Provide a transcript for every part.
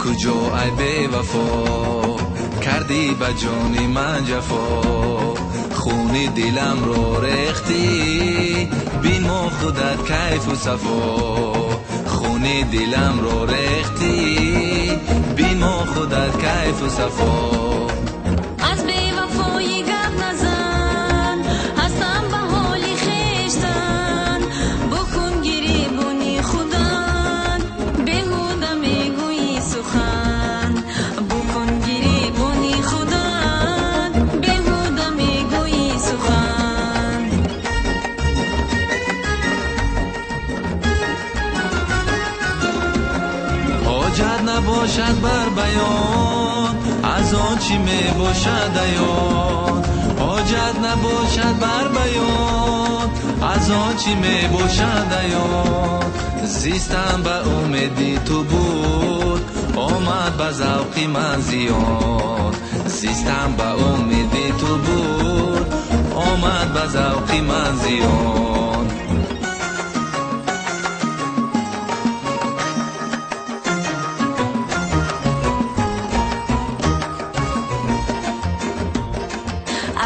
کجا ای بی وفا کردی به جان من جفا خون دلم رو ریختی بین ما خودت کیف و صفا خون دلم رو ریختی بین ما خودت کیف و صفا از بی وفایی گپ نزن هستم به حالی خیشتن بکن گریبونی خودت بیهوده میگویی سخن بکن گریبونی خودت بیهوده میگویی سخن حاجت نباشد بر بیان از آن چی می باشد عیان حاجت نباشد بر بیان از آن چی می باشد عیان زیستم به امیدی تو بود آمد به ذوقی من زیان زیستم به امیدی تو بود آمد به ذوقی من زیان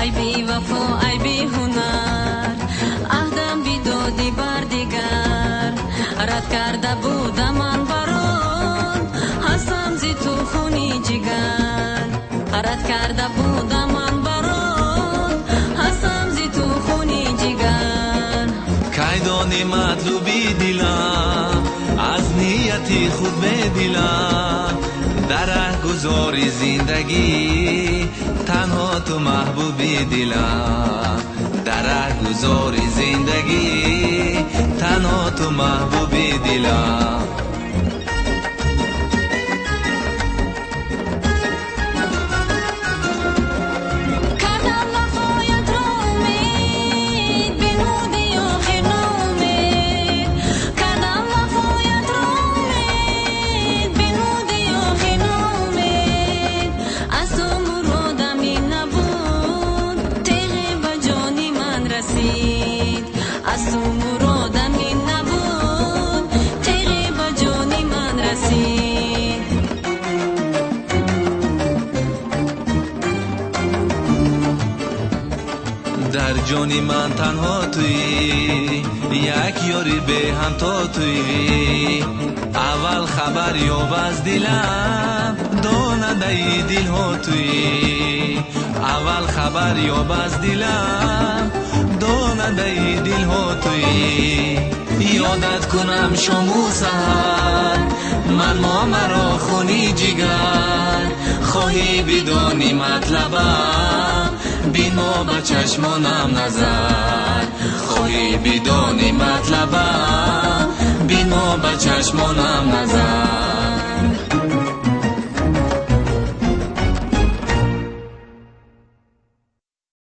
ای بی وفا ای بی هنر عهدم بیدادی بر دیگر رد کرده بودم من برات هستم زی تو خونی جگر رد کرده بودم من برات هستم زی تو خونی جگر کیدانی مطلوبی دلم از نیتی خود به دلم در ره گذاری زندگی تنها تو محبوبی دلم در ره گذاری زندگی تنها تو محبوبی دلم از تو مرادم این نبود تیغی به جانی من رسید در جانی من تنها تویی یک یاری به هم تا تویی اول خبر یاب از دلم داننده دل ها تویی اول خبر یاب از دلم داننده دل ها تویی یادت کنم شام و سحر من ما مرا خونی جگر خواهی بدانی مطلبم بین ما به چشمانم نظر خواهی بدانی مطلبم بین ما به چشمانم نظر